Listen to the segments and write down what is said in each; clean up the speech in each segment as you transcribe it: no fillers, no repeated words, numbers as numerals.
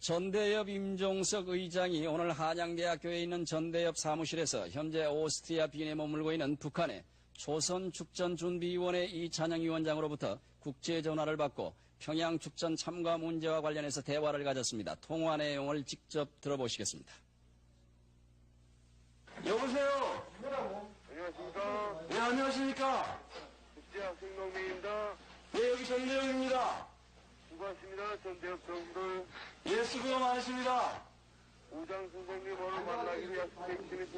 전대협 임종석 의장이 오늘 한양대학교에 있는 전대협 사무실에서 현재 오스트리아 빈에 머물고 있는 북한의 조선축전준비위원회 이찬영 위원장으로부터 국제전화를 받고 평양축전 참가 문제와 관련해서 대화를 가졌습니다. 통화 내용을 직접 들어보시겠습니다. 여보세요. 안녕하십니까. 네, 안녕하십니까. 국제학생농민입니다. 네, 여기 전대협입니다. 수고하십니다. 전대협 정부를 예, 수고가 많으십니다. 우장 선생님 오늘 만나기로 약속해 주시니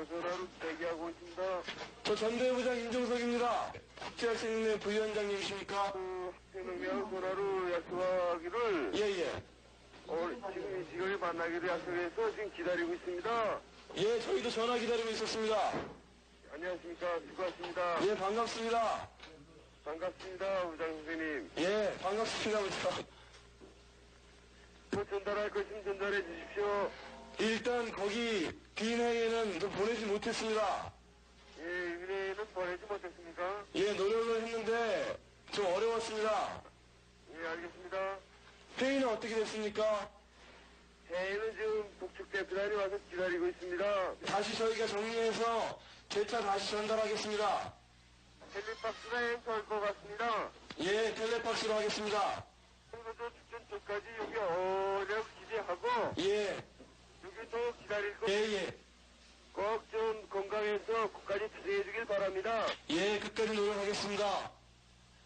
전화로 대기하고 있습니다. 저 전대협 부장 임종석입니다. 국제학생회 부위원장님이십니까? 학생농민하고 전화로 약속하기를 예. 지금 이 시간에 만나기로 약속해서 지금 기다리고 있습니다. 예, 저희도 전화 기다리고 있었습니다. 안녕하십니까. 수고하십니다. 예, 반갑습니다. 반갑습니다. 우장 선생님. 예, 반갑습니다, 부장. 뭐 전달할 것 있으면 전달해 주십시오. 일단 거기 비행에는 좀 보내지 못했습니다. 예, 의뢰는 보내지 못했습니까? 예, 노력을 했는데 좀 어려웠습니다. 예, 알겠습니다. 회의는 어떻게 됐습니까? 회의는 지금 북측 대표단이 와서 기다리고 있습니다. 다시 저희가 정리해서 재차 다시 전달하겠습니다. 텔레박스가 행사할 것 같습니다. 예, 텔레박스로 하겠습니다. 선거조 축전 쪽까지 여기 오려고 기대하고 예, 여기도 기다릴 거 예. 꼭 좀 건강해서 끝까지 투쟁해 주길 바랍니다. 예, 끝까지 노력하겠습니다.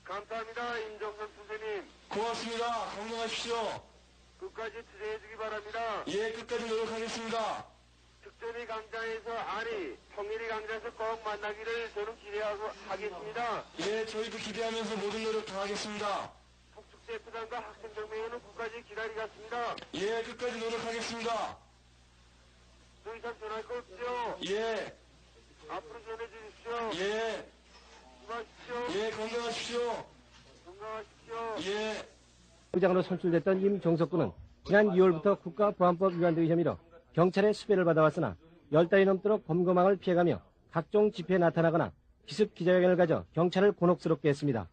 감사합니다. 임정선 선생님. 고맙습니다. 건강하십시오. 끝까지 투쟁해 주기 바랍니다. 예, 끝까지 노력하겠습니다. 특전이 강장에서 아니 통일이 강장에서 꼭 만나기를 저는 기대하고 하겠습니다. 예, 저희도 기대하면서 모든 노력 다하겠습니다. 북측 대표단과 학생정맹회는 끝까지 기다리겠습니다. 예, 끝까지 노력하겠습니다. 더 이상 전할 거 없죠? 예, 앞으로 전해 주십시오. 예, 수고하십시오. 예, 건강하십시오. 건강하십시오. 예. 부장으로 선출됐던 임종석 군은 지난 2월부터 국가보안법 위반 등의 혐의로 경찰의 수배를 받아왔으나 10달이 넘도록 검거망을 피해가며 각종 집회에 나타나거나 기습 기자회견을 가져 경찰을 곤혹스럽게 했습니다.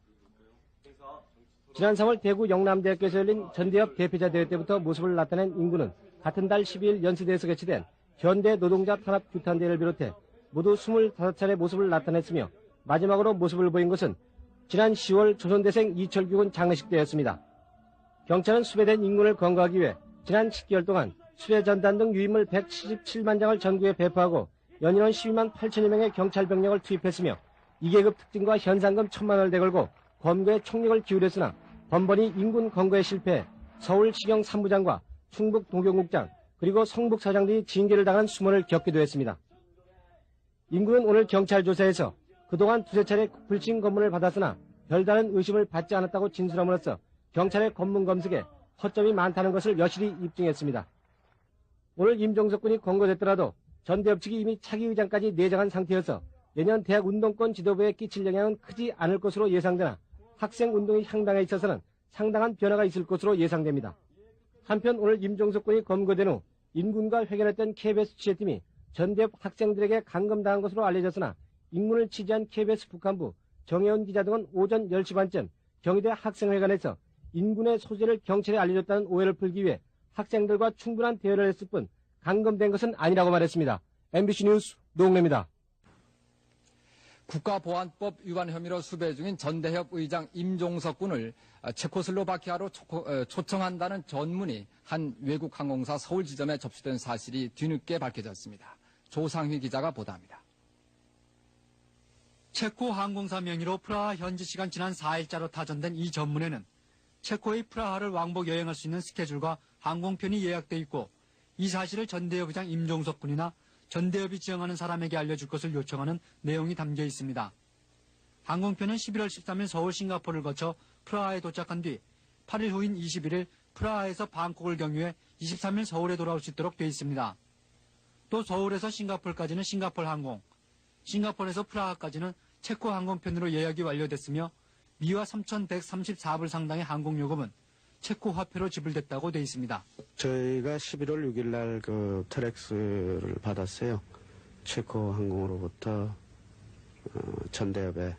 지난 3월 대구 영남대학교에서 열린 전대협 대표자 대회 때부터 모습을 나타낸 임군은 같은 달 12일 연수대에서 개최된 현대 노동자 탄압 규탄대회를 비롯해 모두 25차례 모습을 나타냈으며 마지막으로 모습을 보인 것은 지난 10월 조선대생 이철규군 장례식 때였습니다. 경찰은 수배된 임군을 건거하기 위해 지난 10개월 동안 수배 전단 등 유인물 177만 장을 전국에 배포하고 연인원 12만 8천여 명의 경찰 병력을 투입했으며 2계급 특징과 현상금 1,000만 원을 대걸고 검거에 총력을 기울였으나 번번이 임군 건거에 실패해 서울시경 3부장과 충북 동경국장 그리고 성북사장 등이 징계를 당한 수모를 겪기도 했습니다. 임군은 오늘 경찰 조사에서 그동안 두세 차례 불침 검문을 받았으나 별다른 의심을 받지 않았다고 진술함으로써 경찰의 검문 검색에 허점이 많다는 것을 여실히 입증했습니다. 오늘 임종석 군이 검거됐더라도 전대협 측이 이미 차기 의장까지 내정한 상태여서 내년 대학 운동권 지도부에 끼칠 영향은 크지 않을 것으로 예상되나 학생 운동의 향방에 있어서는 상당한 변화가 있을 것으로 예상됩니다. 한편 오늘 임종석 군이 검거된 후 임군과 회견했던 KBS 취재팀이 전대협 학생들에게 감금당한 것으로 알려졌으나 임군을 취재한 KBS 북한부 정혜원 기자 등은 오전 10시 반쯤 경희대 학생회관에서 임군의 소재를 경찰에 알려줬다는 오해를 풀기 위해 학생들과 충분한 대화를 했을 뿐 감금된 것은 아니라고 말했습니다. MBC 뉴스 노웅래입니다. 국가보안법 위반 혐의로 수배 중인 전대협 의장 임종석 군을 체코슬로바키아로 초청한다는 전문이 한 외국 항공사 서울 지점에 접수된 사실이 뒤늦게 밝혀졌습니다. 조상휘 기자가 보도합니다. 체코 항공사 명의로 프라하 현지 시간 지난 4일자로 타전된 이 전문에는 체코의 프라하를 왕복 여행할 수 있는 스케줄과 항공편이 예약돼 있고 이 사실을 전대협 의장 임종석 군이나 전대협이 지정하는 사람에게 알려줄 것을 요청하는 내용이 담겨 있습니다. 항공편은 11월 13일 서울 싱가포르를 거쳐 프라하에 도착한 뒤 8일 후인 21일 프라하에서 방콕을 경유해 23일 서울에 돌아올 수 있도록 돼 있습니다. 또 서울에서 싱가포르까지는 싱가포르 항공, 싱가포르에서 프라하까지는 체코 항공편으로 예약이 완료됐으며 미화 3,134불 상당의 항공요금은 체코 화폐로 지불됐다고 돼 있습니다. 저희가 11월 6일 날 그 트랙스를 받았어요. 체코 항공으로부터 전대협에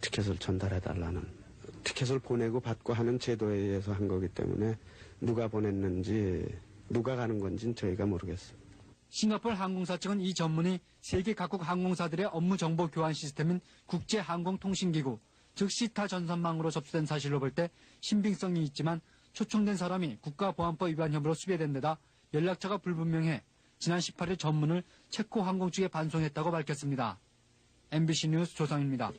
티켓을 전달해달라는, 티켓을 보내고 받고 하는 제도에 의해서 한 거기 때문에 누가 보냈는지 누가 가는 건지는 저희가 모르겠어요. 싱가포르 항공사 측은 이 전문이 세계 각국 항공사들의 업무 정보 교환 시스템인 국제항공통신기구, 즉 시타 전선망으로 접수된 사실로 볼 때 신빙성이 있지만 초청된 사람이 국가보안법 위반 혐의로 수배된 데다 연락처가 불분명해 지난 18일 전문을 체코 항공 측에 반송했다고 밝혔습니다. MBC 뉴스 조상입니다.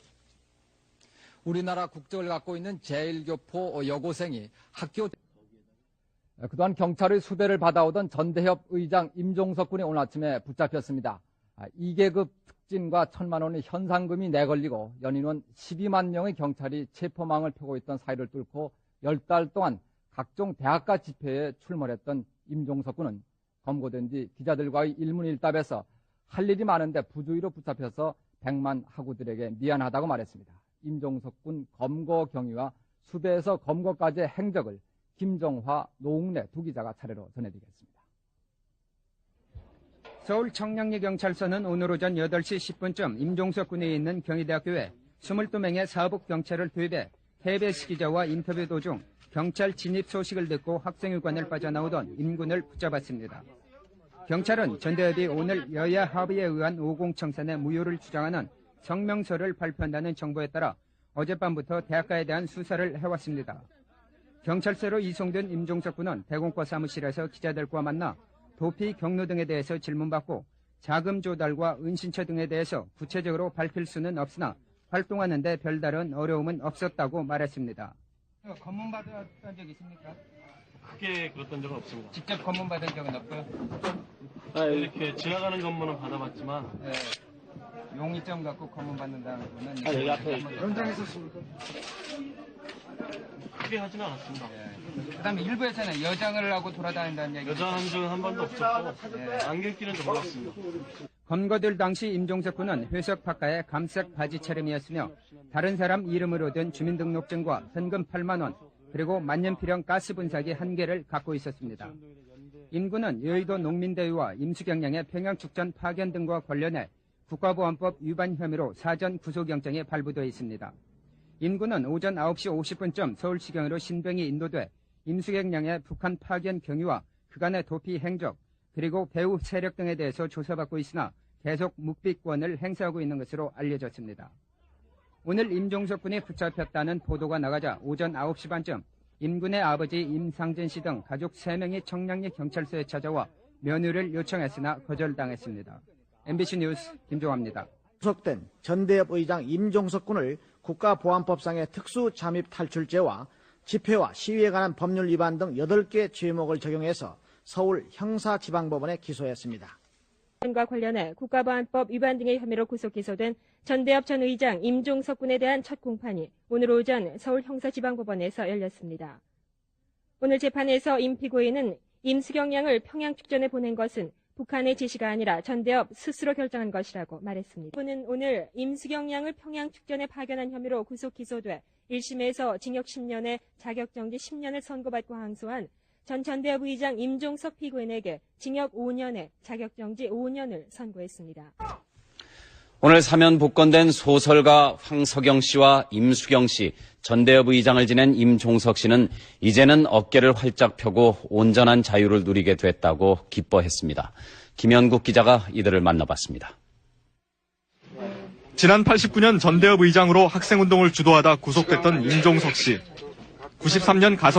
우리나라 국적을 갖고 있는 제1교포 여고생이 그동안 경찰의 수배를 받아오던 전대협 의장 임종석 군이 오늘 아침에 붙잡혔습니다. 2계급 특진과 1,000만 원의 현상금이 내걸리고 연인원 12만 명의 경찰이 체포망을 펴고 있던 사이를 뚫고 10달 동안 각종 대학가 집회에 출몰했던 임종석 군은 검거된 뒤 기자들과의 일문일답에서 할 일이 많은데 부주의로 붙잡혀서 백만 학우들에게 미안하다고 말했습니다. 임종석 군 검거 경위와 수배에서 검거까지의 행적을 김정화, 노웅래 두 기자가 차례로 전해드리겠습니다. 서울 청량리경찰서는 오늘 오전 8시 10분쯤 임종석 군이 있는 경희대학교에 22명의 사법 경찰을 투입해 해배 시기자와 인터뷰 도중 경찰 진입 소식을 듣고 학생회관을 빠져나오던 임 군을 붙잡았습니다. 경찰은 전대협이 오늘 여야 합의에 의한 50청산의 무효를 주장하는 성명서를 발표한다는 정보에 따라 어젯밤부터 대학가에 대한 수사를 해왔습니다. 경찰서로 이송된 임종석 군은 대공과 사무실에서 기자들과 만나 도피 경로 등에 대해서 질문받고 자금 조달과 은신처 등에 대해서 구체적으로 밝힐 수는 없으나 활동하는 데 별다른 어려움은 없었다고 말했습니다. 검문 받았던 적 있습니까? 크게 그랬던 적은 없습니다. 직접 검문 받은 적은 없고요. 이렇게 지나가는 검문은 받아봤지만 네. 용의점 갖고 검문 받는다는 거는 여기 앞에 현장에서 씁니까? 크게 하지는 않았습니다. 그다음에 일부에서는 여장을 하고 돌아다닌다는 얘기. 여자 한 적은 한 번도 없었고 안경 끼는 줄 몰랐습니다. 검거될 당시 임종석 군은 회석 파카에 감색 바지 차림이었으며 다른 사람 이름으로 된 주민등록증과 현금 8만 원 그리고 만년필형 가스 분사기 1개를 갖고 있었습니다. 임 군은 여의도 농민대회와 임수경량의 평양축전 파견 등과 관련해 국가보안법 위반 혐의로 사전 구속영장에 발부되어 있습니다. 임 군은 오전 9시 50분쯤 서울시경으로 신병이 인도돼 임수경량의 북한 파견 경위와 그간의 도피 행적 그리고 배후 세력 등에 대해서 조사받고 있으나 계속 묵비권을 행사하고 있는 것으로 알려졌습니다. 오늘 임종석 군이 붙잡혔다는 보도가 나가자 오전 9시 반쯤 임 군의 아버지 임상진 씨 등 가족 3명이 청량리 경찰서에 찾아와 면회를 요청했으나 거절당했습니다. MBC 뉴스 김종화입니다. 구속된 전대협 의장 임종석 군을 국가보안법상의 특수잠입 탈출죄와 집회와 시위에 관한 법률 위반 등 8개 죄목을 적용해서 서울 형사지방법원에 기소했습니다. 과 관련해 국가보안법 위반 등의 혐의로 구속 기소된 전대협 전 의장 임종석 군에 대한 첫 공판이 오늘 오전 서울 형사지방법원에서 열렸습니다. 오늘 재판에서 임 피고인은 임수경량을 평양 축전에 보낸 것은 북한의 지시가 아니라 전대협 스스로 결정한 것이라고 말했습니다. 그는 오늘 임수경량을 평양 축전에 파견한 혐의로 구속 기소돼 1심에서 징역 10년에 자격정지 10년을 선고받고 항소한 전 전대협 의장 임종석 피고인에게 징역 5년에 자격정지 5년을 선고했습니다. 오늘 사면 복권된 소설가 황석영 씨와 임수경 씨, 전대협 의장을 지낸 임종석 씨는 이제는 어깨를 활짝 펴고 온전한 자유를 누리게 됐다고 기뻐했습니다. 김현국 기자가 이들을 만나봤습니다. 지난 89년 전대협 의장으로 학생운동을 주도하다 구속됐던 임종석 씨. 93년 가석